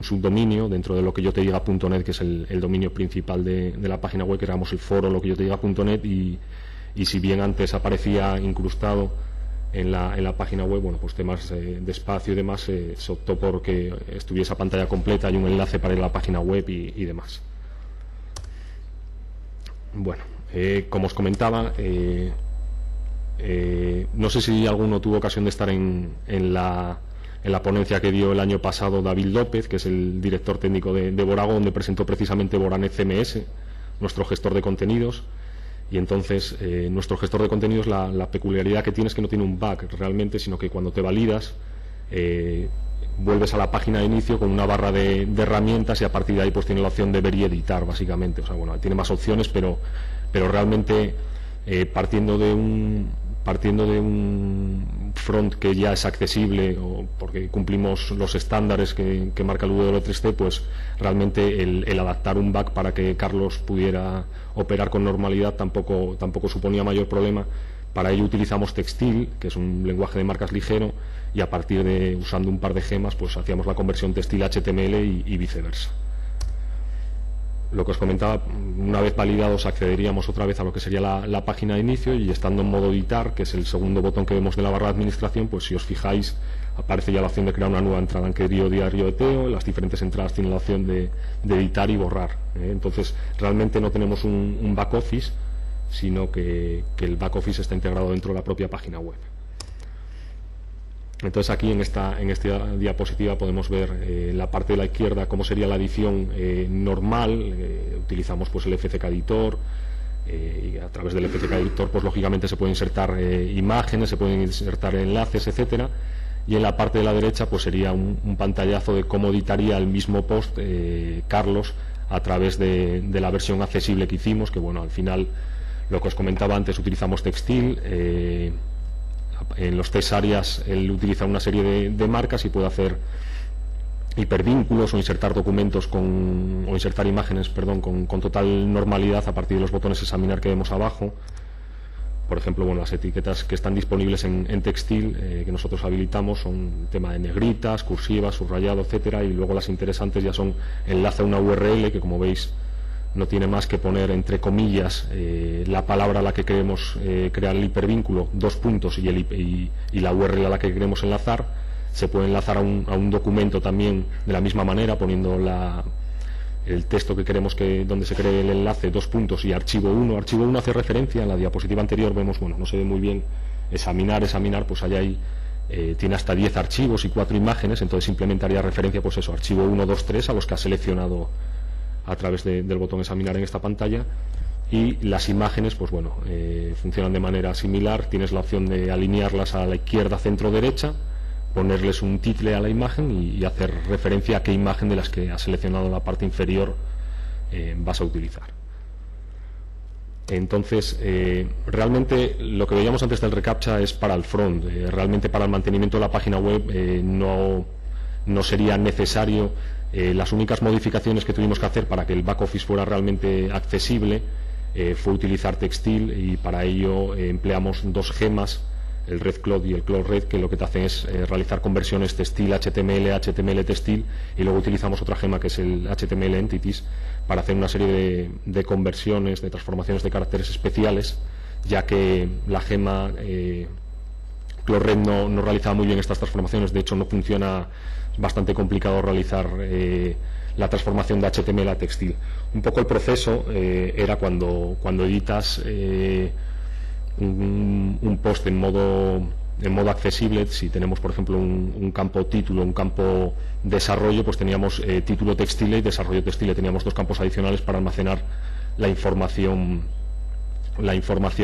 subdominio dentro de lo que yo te diga.net, que es el dominio principal de la página web, creamos el foro lo que yo te diga.net, y si bien antes aparecía incrustado en la página web, bueno, pues temas de espacio y demás, se optó por que estuviese a pantalla completa y un enlace para ir a la página web y demás. Bueno, como os comentaba, no sé si alguno tuvo ocasión de estar en la ponencia que dio el año pasado David López, que es el director técnico de Borago, donde presentó precisamente Boranet CMS, nuestro gestor de contenidos. Y entonces nuestro gestor de contenidos, la peculiaridad que tiene es que no tiene un bug realmente, sino que cuando te validas vuelves a la página de inicio con una barra de herramientas, y a partir de ahí pues tiene la opción de ver y editar, básicamente. O sea, bueno, tiene más opciones, pero realmente partiendo de un front que ya es accesible, o porque cumplimos los estándares que marca el W3C, pues realmente el adaptar un back para que Carlos pudiera operar con normalidad tampoco suponía mayor problema. Para ello utilizamos Textil, que es un lenguaje de marcas ligero, y a partir de, usando un par de gemas, pues hacíamos la conversión Textil a HTML y viceversa. Lo que os comentaba, una vez validados accederíamos otra vez a lo que sería la página de inicio, y estando en modo editar, que es el segundo botón que vemos de la barra de administración, pues si os fijáis aparece ya la opción de crear una nueva entrada en querido diario de Teo. Las diferentes entradas tienen la opción de editar y borrar, entonces realmente no tenemos un back office, sino que el back office está integrado dentro de la propia página web. Entonces aquí en esta diapositiva podemos ver en la parte de la izquierda cómo sería la edición normal. Utilizamos pues el FCK Editor, y a través del FCK Editor pues lógicamente se pueden insertar imágenes, se pueden insertar enlaces, etcétera. Y en la parte de la derecha pues sería un pantallazo de cómo editaría el mismo post Carlos a través de la versión accesible que hicimos, que bueno, al final, lo que os comentaba antes, utilizamos Textil. En los test áreas él utiliza una serie de marcas y puede hacer hipervínculos o insertar documentos o insertar imágenes, perdón, con total normalidad a partir de los botones examinar que vemos abajo. Por ejemplo, bueno, las etiquetas que están disponibles en Textil, que nosotros habilitamos, son tema de negritas, cursivas, subrayado, etcétera, y luego las interesantes ya son enlace a una URL que, como veis, no tiene más que poner entre comillas la palabra a la que queremos crear el hipervínculo, dos puntos, y la URL a la que queremos enlazar. Se puede enlazar a un documento también de la misma manera, poniendo el texto que queremos donde se cree el enlace, dos puntos, y archivo 1. Archivo 1 hace referencia, en la diapositiva anterior vemos, bueno, no se ve muy bien, examinar, pues allá tiene hasta 10 archivos y 4 imágenes, entonces simplemente haría referencia, pues eso, archivo 1, 2, 3, a los que ha seleccionado a través del botón examinar en esta pantalla. Y las imágenes, pues bueno, funcionan de manera similar. Tienes la opción de alinearlas a la izquierda, centro, derecha, ponerles un título a la imagen y hacer referencia a qué imagen de las que has seleccionado en la parte inferior vas a utilizar. Entonces, realmente lo que veíamos antes del reCAPTCHA es para el front. Realmente para el mantenimiento de la página web no sería necesario. Las únicas modificaciones que tuvimos que hacer para que el back office fuera realmente accesible fue utilizar Textil, y para ello empleamos dos gemas, el Red Cloud y el Cloud Red, que lo que te hacen es realizar conversiones Textil HTML, HTML Textil, y luego utilizamos otra gema que es el HTML Entities para hacer una serie de conversiones, de transformaciones de caracteres especiales, ya que la gema Cloud Red no realizaba muy bien estas transformaciones. De hecho, no funciona, es bastante complicado realizar la transformación de HTML a Textil. Un poco el proceso era cuando editas un post en modo accesible. Si tenemos, por ejemplo, un campo título, un campo desarrollo, pues teníamos título textile y desarrollo textile. Teníamos dos campos adicionales para almacenar la información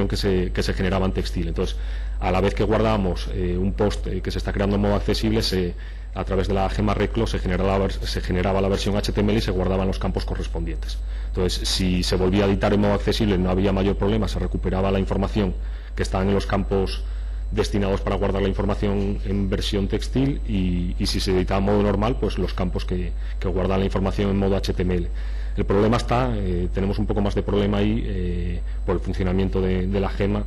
que se generaba en Textil. Entonces, a la vez que guardábamos un post que se está creando en modo accesible, a través de la gema Reclo se generaba la versión HTML y se guardaban los campos correspondientes. Entonces, si se volvía a editar en modo accesible no había mayor problema, se recuperaba la información que estaba en los campos destinados para guardar la información en versión Textil, y si se editaba en modo normal, pues los campos que guardan la información en modo HTML. El problema tenemos un poco más de problema ahí por el funcionamiento de la gema.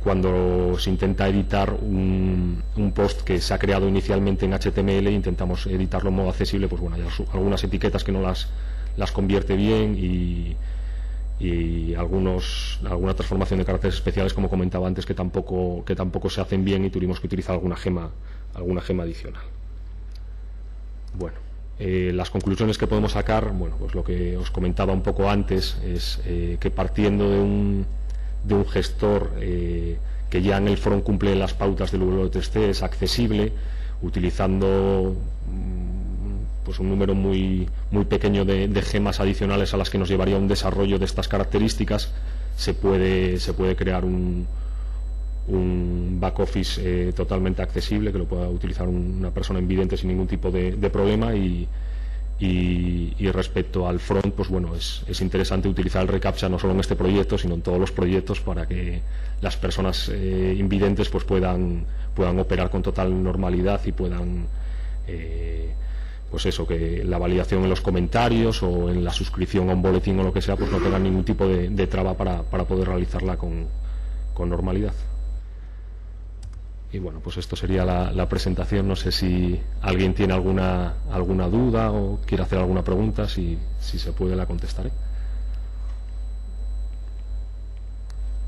cuando se intenta editar un post que se ha creado inicialmente en HTML, intentamos editarlo en modo accesible, pues bueno, hay algunas etiquetas que no las convierte bien y alguna transformación de caracteres especiales, como comentaba antes, que tampoco se hacen bien, y tuvimos que utilizar alguna gema adicional. Bueno, las conclusiones que podemos sacar, bueno, pues lo que os comentaba un poco antes es que partiendo de un gestor que ya en el front cumple las pautas del W3C, es accesible, utilizando pues un número muy pequeño de gemas adicionales a las que nos llevaría un desarrollo de estas características, se puede crear un back office totalmente accesible, que lo pueda utilizar una persona invidente sin ningún tipo de problema. Y respecto al front, pues bueno, es interesante utilizar el reCAPTCHA no solo en este proyecto, sino en todos los proyectos, para que las personas invidentes pues puedan operar con total normalidad y puedan pues eso, que la validación en los comentarios o en la suscripción a un boletín o lo que sea, pues no tengan ningún tipo de traba para poder realizarla con normalidad. Y bueno, pues esto sería la presentación. No sé si alguien tiene alguna duda o quiere hacer alguna pregunta. Si se puede, la contestaré.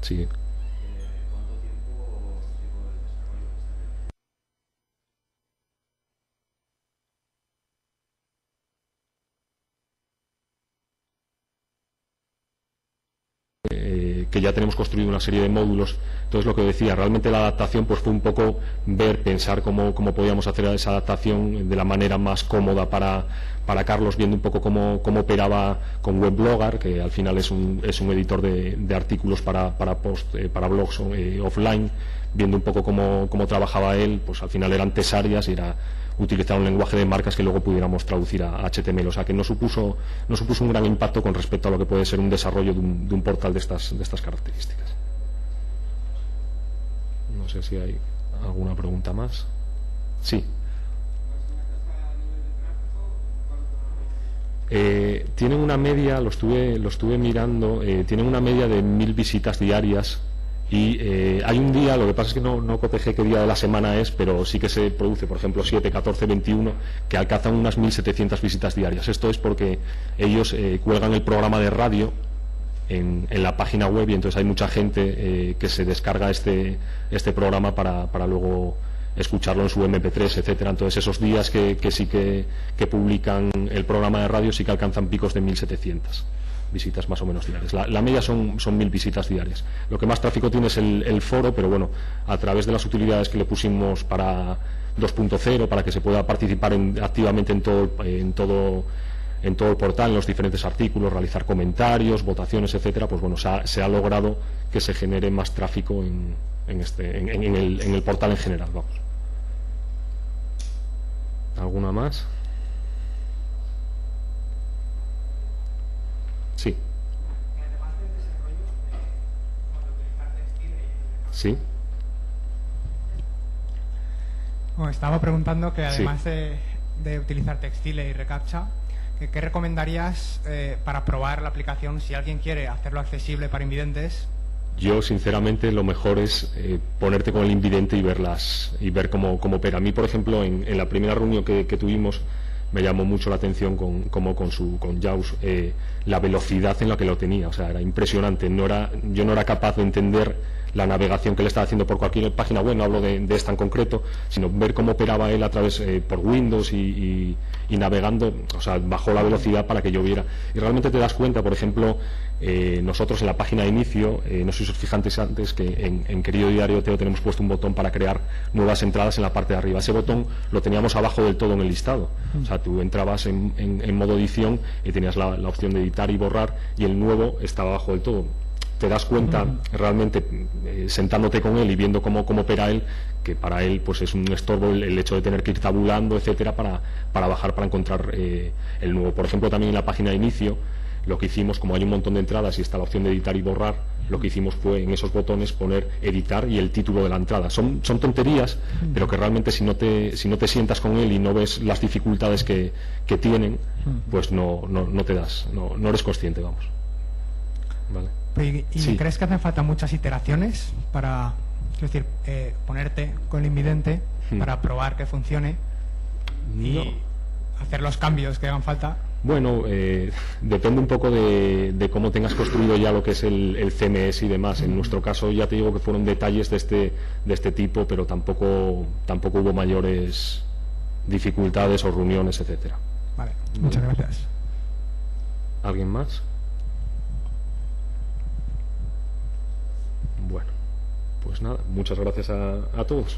Sí. ¿Cuánto tiempo llevó el desarrollo? Que ya tenemos construido una serie de módulos. Entonces, lo que decía, realmente la adaptación pues fue un poco pensar cómo podíamos hacer esa adaptación de la manera más cómoda para Carlos, viendo un poco cómo operaba con WebBlogger, que al final es un editor de artículos para blogs offline, viendo un poco cómo trabajaba él. Pues al final eran tesarias y era utilizar un lenguaje de marcas que luego pudiéramos traducir a HTML, o sea que no supuso un gran impacto con respecto a lo que puede ser un desarrollo de un portal de estas características. No sé si hay alguna pregunta más. Sí. Tienen una media, lo estuve mirando, tienen una media de 1000 visitas diarias. Y hay un día, lo que pasa es que no cotejé qué día de la semana es, pero sí que se produce, por ejemplo, 7, 14, 21, que alcanzan unas 1700 visitas diarias. Esto es porque ellos cuelgan el programa de radio en la página web, y entonces hay mucha gente que se descarga este programa para luego escucharlo en su MP3, etcétera. Entonces esos días que sí que publican el programa de radio sí que alcanzan picos de 1700 visitas más o menos diarias. La media son 1000 visitas diarias. Lo que más tráfico tiene es el foro, pero bueno, a través de las utilidades que le pusimos para 2.0, para que se pueda participar activamente en todo el portal, en los diferentes artículos, realizar comentarios, votaciones, etcétera, pues bueno, se ha logrado que se genere más tráfico en el portal en general. Vamos. ¿Alguna más? Sí. Sí. Bueno, estaba preguntando que además de utilizar Textile y reCAPTCHA, ¿qué recomendarías para probar la aplicación si alguien quiere hacerlo accesible para invidentes? Yo, sinceramente, lo mejor es ponerte con el invidente y ver cómo opera. A mí, por ejemplo, en la primera reunión que tuvimos, me llamó mucho la atención con JAWS la velocidad en la que lo tenía. O sea, era impresionante. Yo no era capaz de entender la navegación que le estaba haciendo por cualquier página web, no hablo de esta en concreto, sino ver cómo operaba él a través por Windows y navegando. O sea, bajó la velocidad para que yo viera. Y realmente te das cuenta, por ejemplo, nosotros en la página de inicio, no sé si os fijantes antes que en Querido Diario Teo tenemos puesto un botón para crear nuevas entradas en la parte de arriba. Ese botón lo teníamos abajo del todo en el listado. O sea, tú entrabas en modo edición y tenías la opción de editar y borrar, y el nuevo estaba abajo del todo. Te das cuenta realmente sentándote con él y viendo cómo opera él, que para él pues es un estorbo el hecho de tener que ir tabulando, etcétera, para bajar, para encontrar el nuevo. Por ejemplo, también en la página de inicio, lo que hicimos, como hay un montón de entradas y está la opción de editar y borrar, lo que hicimos fue en esos botones poner editar y el título de la entrada. Son tonterías, pero que realmente si no te sientas con él y no ves las dificultades que tienen, pues no te das, no eres consciente, vamos. Vale. ¿Y Sí. crees que hacen falta muchas iteraciones para, es decir, ponerte con el invidente para probar que funcione y No. hacer los cambios que hagan falta? Bueno, depende un poco de cómo tengas construido ya lo que es el CMS y demás. En nuestro caso ya te digo que fueron detalles de este tipo, pero tampoco hubo mayores dificultades o reuniones, etcétera. Vale, muchas gracias. ¿Alguien más? Bueno, pues nada, muchas gracias a todos.